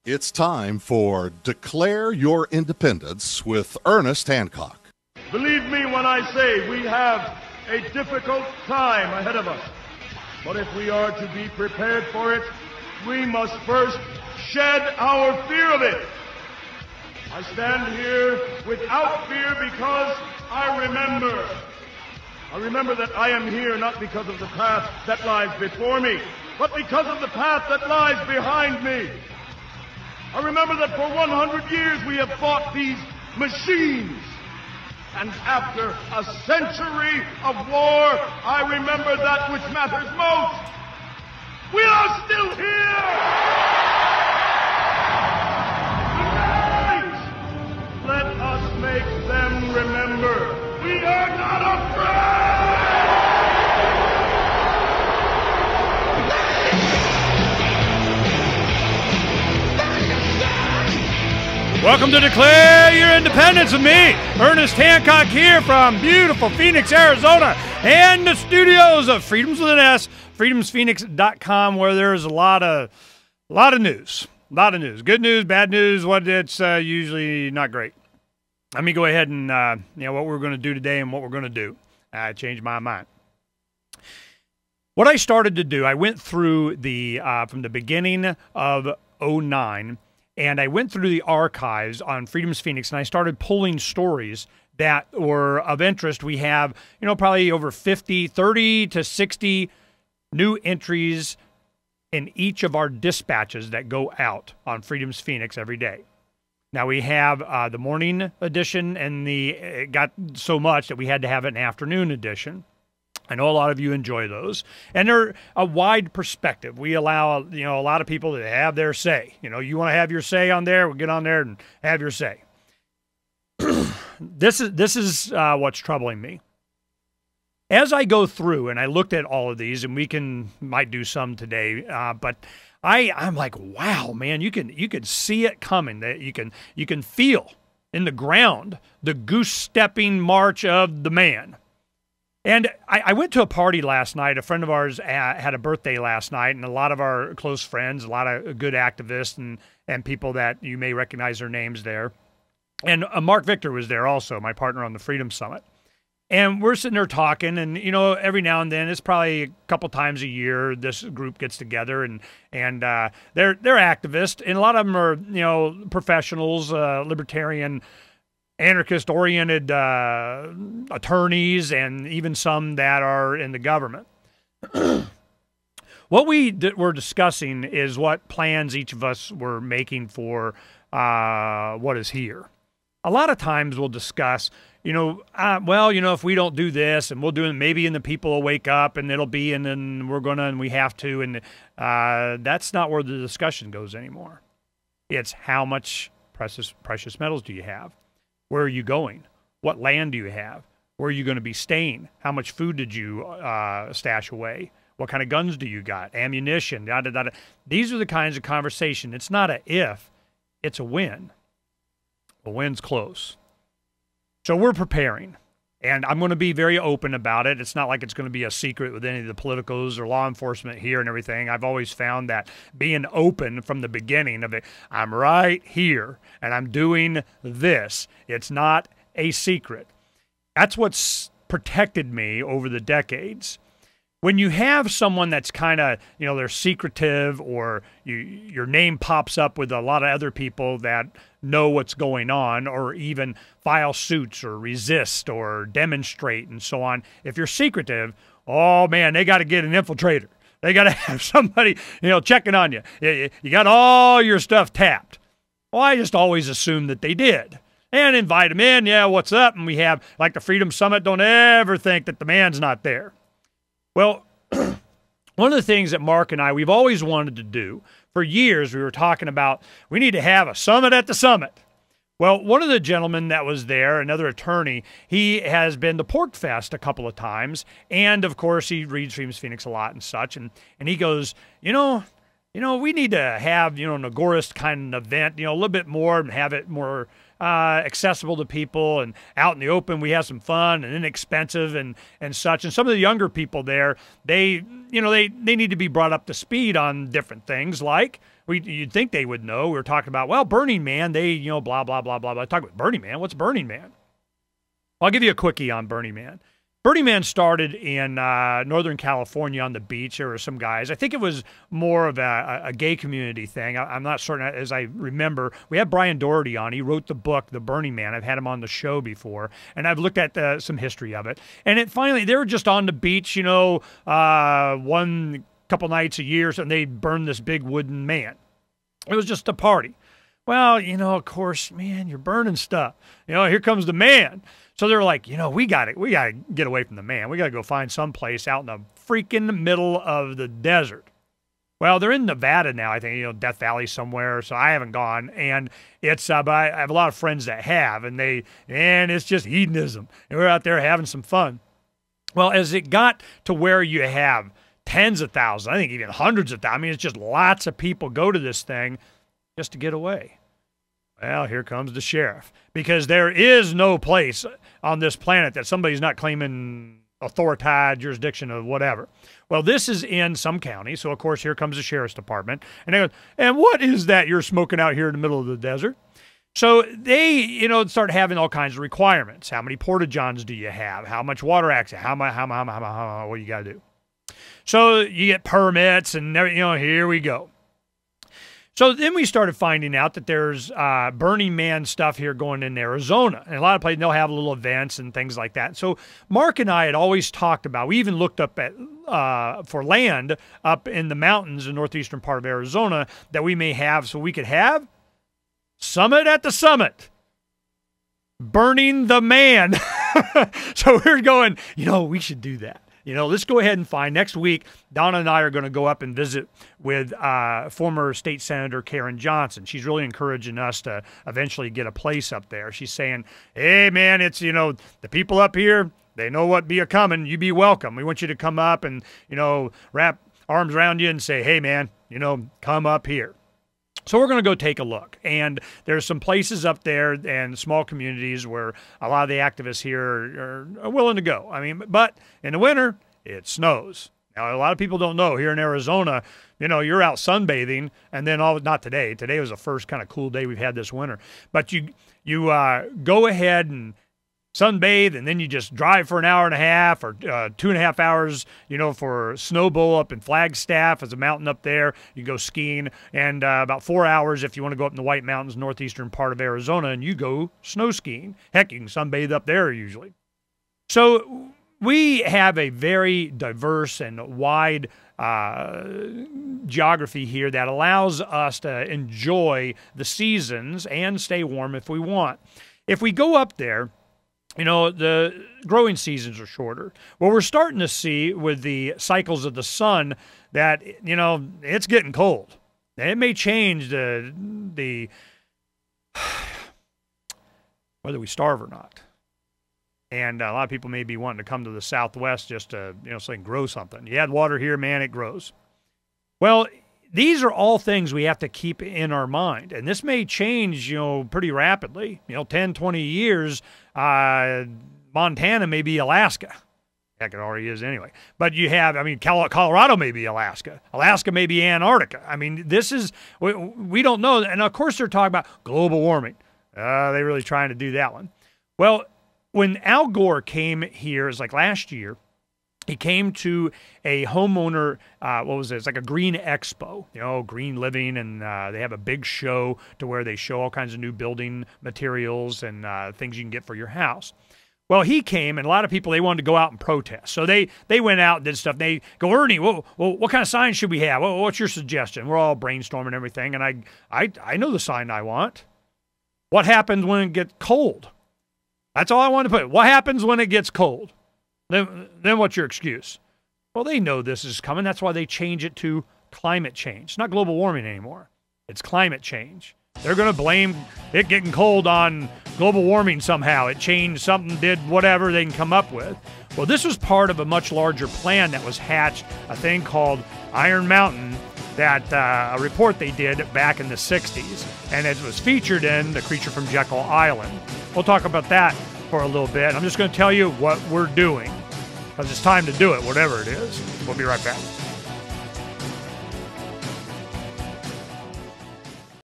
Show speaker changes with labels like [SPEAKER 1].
[SPEAKER 1] It's time for Declare Your Independence with Ernest Hancock.
[SPEAKER 2] Believe me when I say we have a difficult time ahead of us. But if we are to be prepared for it, we must first shed our fear of it. I stand here without fear because I remember that I am here not because of the path that lies before me, but because of the path that lies behind me. I remember that for 100 years we have fought these machines. And after a century of war, I remember that which matters most. We are still here! Tonight, let us make them remember we are not afraid!
[SPEAKER 3] Welcome to Declare Your Independence with me, Ernest Hancock, here from beautiful Phoenix, Arizona, and the studios of Freedoms with an S, freedomsphoenix.com, where there's a lot of news. Good news, bad news, it's usually not great. Let me go ahead and, what we're going to do today and what we're going to do. I changed my mind. What I started to do, I went through from the beginning of 2009, and I went through the archives on Freedom's Phoenix, and I started pulling stories that were of interest. We have, probably over 30 to 60 new entries in each of our dispatches that go out on Freedom's Phoenix every day. Now, we have the morning edition, and it got so much that we had to have an afternoon edition. I know a lot of you enjoy those, and they're a wide perspective. We allow, a lot of people to have their say. You want to have your say on there, we'll get on there and have your say. This is what's troubling me. As I go through, and I looked at all of these, and might do some today, but I'm like, wow, man, you can see it coming. That you can feel in the ground the goose-stepping march of the man. And I went to a party last night. A friend of ours had a birthday last night, and a lot of our close friends, a lot of good activists and people that you may recognize their names there. And Mark Victor was there also, my partner on the Freedom Summit. And we're sitting there talking, and, every now and then, it's probably a couple times a year, this group gets together, and they're activists, and a lot of them are, professionals, libertarian, anarchist-oriented attorneys, and even some that are in the government. What we're discussing is what plans each of us were making for what is here. A lot of times we'll discuss, if we don't do this, and we'll do it, maybe, and the people will wake up, and it'll be, and then we're gonna, and we have to, and that's not where the discussion goes anymore. It's how much precious metals do you have? Where are you going? What land do you have? Where are you going to be staying? How much food did you stash away? What kind of guns do you got? Ammunition? These are the kinds of conversation. It's not a if, it's a when. A when's close. So we're preparing, and I'm going to be very open about it. It's not like it's going to be a secret with any of the politicos or law enforcement here and everything. I've always found that being open from the beginning of it, I'm right here, and I'm doing this. It's not a secret. That's what's protected me over the decades. When you have someone that's kind of, they're secretive, or your name pops up with a lot of other people that know what's going on, or even file suits or resist or demonstrate and so on. If you're secretive, oh man, they got to get an infiltrator. They got to have somebody, checking on you. You got all your stuff tapped. Well, I just always assumed that they did. And invite them in. Yeah, what's up? And we have, like the Freedom Summit, don't ever think that the man's not there. Well, one of the things that Mark and we've always wanted to do, for years we were talking about, we need to have a summit at the summit. Well, one of the gentlemen that was there, another attorney, he has been to Pork Fest a couple of times, and of course he reads Freedom's Phoenix a lot and such, and he goes, we need to have, an agorist kind of event, a little bit more, and have it more accessible to people and out in the open. We have some fun and inexpensive and such. And some of the younger people there, they need to be brought up to speed on different things like, You'd think they would know. We were talking about, well, Burning Man, they, blah, blah, blah, blah, blah. Talk about Burning Man. What's Burning Man? Well, I'll give you a quickie on Burning Man. Burning Man started in Northern California on the beach. There were some guys. I think it was more of a gay community thing. I'm not certain. As I remember, we had Brian Doherty on. He wrote the book, The Burning Man. I've had him on the show before, and I've looked at some history of it. And they were just on the beach, one couple nights a year, and they burned this big wooden man. It was just a party. Well, of course, man, you're burning stuff. Here comes the man. So they're like, we got to get away from the man. We got to go find some place out in the freaking middle of the desert. Well, they're in Nevada now, I think, Death Valley somewhere. So I haven't gone, and it's but I have a lot of friends that have, and it's just hedonism, and we're out there having some fun. Well, as it got to where you have tens of thousands, I think even hundreds of thousands. I mean, it's just lots of people go to this thing just to get away. Well, here comes the sheriff, because there is no place on this planet that somebody's not claiming authority, jurisdiction, or whatever. Well, this is in some county, so of course here comes the sheriff's department, and they go, and what is that you're smoking out here in the middle of the desert? So they, start having all kinds of requirements. How many porta-johns do you have? How much water access? How what do you got to do? So you get permits, and here we go. So then we started finding out that there's Burning Man stuff here going in Arizona. And a lot of places, they'll have little events and things like that. So Mark and I had always talked about, we even looked up at for land up in the mountains in northeastern part of Arizona that we may have, so we could have Summit at the Summit. Burning the Man. So we're going, we should do that. Let's go ahead and find. Next week, Donna and I are going to go up and visit with former State Senator Karen Johnson. She's really encouraging us to eventually get a place up there. She's saying, hey, man, it's, the people up here, they know what be a-coming. You be welcome. We want you to come up and, wrap arms around you and say, hey, man, come up here. So we're going to go take a look, and there's some places up there and small communities where a lot of the activists here are willing to go. I mean, but in the winter, it snows. Now, a lot of people don't know here in Arizona, you're out sunbathing, and then not today. Today was the first kind of cool day we've had this winter. But you go ahead and sunbathe, and then you just drive for an hour and a half or 2.5 hours, for Snow Bowl up in Flagstaff. There's a mountain up there. You go skiing, and about 4 hours if you want to go up in the White Mountains, northeastern part of Arizona, and you go snow skiing. Heck, you can sunbathe up there usually. So we have a very diverse and wide geography here that allows us to enjoy the seasons and stay warm if we want. If we go up there, the growing seasons are shorter. Well, we're starting to see with the cycles of the sun that, it's getting cold. It may change the whether we starve or not. And a lot of people may be wanting to come to the Southwest just to, so they can grow something. You add water here, man, it grows. Well, these are all things we have to keep in our mind. And this may change, pretty rapidly. 10, 20 years, Montana may be Alaska. Heck, it already is anyway. But you have, Colorado may be Alaska. Alaska may be Antarctica. We don't know. And of course they're talking about global warming. They're really trying to do that one. Well, when Al Gore came here, it was like last year, he came to a homeowner, it's like a green expo, green living, and they have a big show to where they show all kinds of new building materials and things you can get for your house. Well, he came, and a lot of people, they wanted to go out and protest. So they went out and did stuff. They go, Ernie, what kind of sign should we have? What's your suggestion? We're all brainstorming everything, and I know the sign I want. What happens when it gets cold? That's all I wanted to put. What happens when it gets cold? Then what's your excuse? Well, they know this is coming. That's why they change it to climate change. It's not global warming anymore. It's climate change. They're going to blame it getting cold on global warming somehow. It changed something, did whatever they can come up with. Well, this was part of a much larger plan that was hatched, a thing called Iron Mountain, that a report they did back in the 60s. And it was featured in The Creature from Jekyll Island. We'll talk about that for a little bit. I'm just going to tell you what we're doing, because it's time to do it, whatever it is. We'll be right back.